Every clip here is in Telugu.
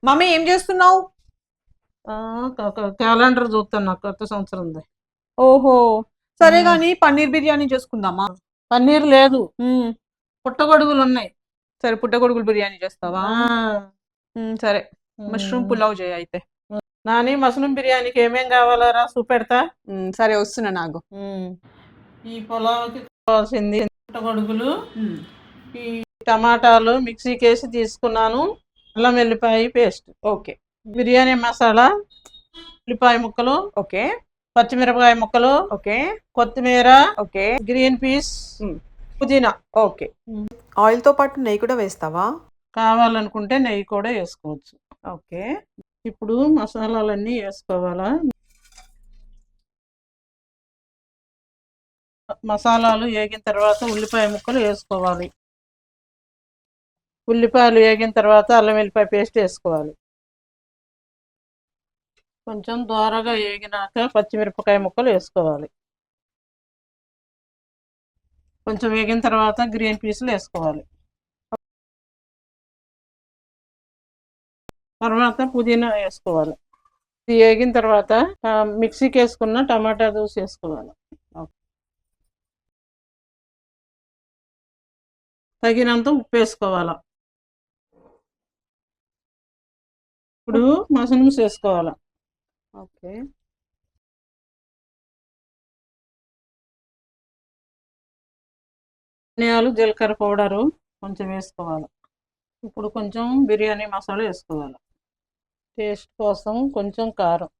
మమ్మీ ఏం చేస్తున్నావు? క్యాలెండర్ చూస్తున్నా కొత్త సంవత్సరంది. ఓహో, సరే ఉమ్, గాని పన్నీర్ బిర్యానీ చేసుకుందామా? పన్నీర్ లేదు, ఉమ్, పుట్టగొడుగులు ఉన్నాయి. సరే పుట్టగొడుగులు బిర్యానీ చేస్తావా? ఆ, సరే. మష్రూమ్ ఉమ్, పులావ్ చేయి అయితే. నాని మష్రూమ్ బిర్యానీకి ఏమేం కావాలరా చూపెడతా. సరే వస్తున్నా నాకు. ఉమ్, ఈ పులావ్కి కావాల్సింది పుట్టగొడుగులు, ఉమ్, ఈ టమాటాలు మిక్సీకి వేసి తీసుకున్నాను, అల్లం వెల్లిపాయ పేస్ట్, ఓకే. బిర్యానీ మసాలా, ఉల్లిపాయ ముక్కలు, ఓకే. పచ్చిమిరపకాయ ముక్కలు, ఓకే. కొత్తిమీర, ఓకే. గ్రీన్ పీస్, ఉమ్, పుదీనా. ఓకే. ఆయిల్తో పాటు నెయ్యి కూడా వేస్తావా? కావాలనుకుంటే నెయ్యి కూడా వేసుకోవచ్చు. ఓకే. ఇప్పుడు మసాలాలన్నీ వేసుకోవాలా. మసాలాలు వేగిన తర్వాత ఉల్లిపాయ ముక్కలు వేసుకోవాలి. ఉల్లిపాయలు వేగిన తర్వాత అల్లం వెల్లిపాయ పేస్ట్ వేసుకోవాలి. కొంచెం దోరగా వేగినాక పచ్చిమిరపకాయ ముక్కలు వేసుకోవాలి. కొంచెం వేగిన తర్వాత గ్రీన్ పీసులు వేసుకోవాలి. తర్వాత పుదీనా వేసుకోవాలి. ఇది వేగిన తర్వాత మిక్సీకి వేసుకున్న టమాటా జ్యూస్ వేసుకోవాలి. తగినంత ఉప్పు వేసుకోవాలి. ఇప్పుడు మష్రూమ్స్ వేసుకోవాలి. ఓకే. ధనియాలు జీలకర్ర పౌడరు కొంచెం వేసుకోవాలి. ఇప్పుడు కొంచెం బిర్యానీ మసాలా వేసుకోవాలి. టేస్ట్ కోసం కొంచెం కారం.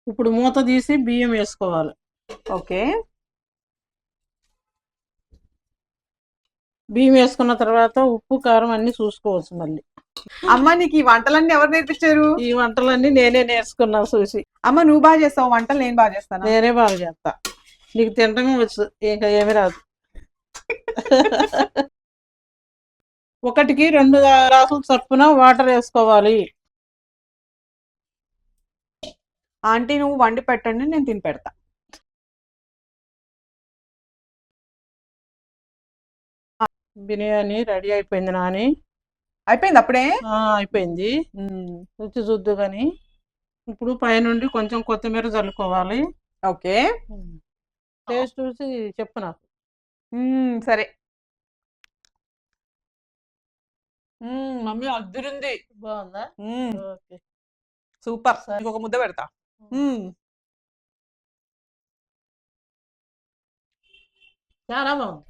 ఇప్పుడు మూత తీసి బియ్యం వేసుకోవాలి. ఓకే. బియ్యం వేసుకున్న తర్వాత ఉప్పు కారం అన్ని చూసుకోవచ్చు. మళ్ళీ అమ్మ, నీకు ఈ వంటలన్నీ ఎవరు నేర్పించారు? ఈ వంటలన్నీ నేనే నేర్చుకున్నా చూసి. అమ్మ, నువ్వు బాగా చేస్తావు వంటలు, నేను బాగా చేస్తానా? నేనే బాగా చేస్తా. నీకు తినటమే వచ్చు, ఇంకా ఏమి రాదు. ఒకటికి 2 గ్లాసులు చప్పున వాటర్ వేసుకోవాలి. ఆంటీ, నువ్వు వండి పెట్టండి, నేను తిని పెడతా. బిర్యానీ రెడీ అయిపోయింది నాని. అయిపోయింది అప్పుడే? అయిపోయింది. రుచి చూద్దు కానీ ఇప్పుడు పైనుండి కొంచెం కొత్తిమీర చల్లుకోవాలి. ఓకే. టేస్ట్ చూసి చెప్పు నాకు. సరే. మమ్మీ అద్దరింది. బాగుందా? Okay, super. ఇంకొక ముద్ద పెడతా. చాలా బాగుంది.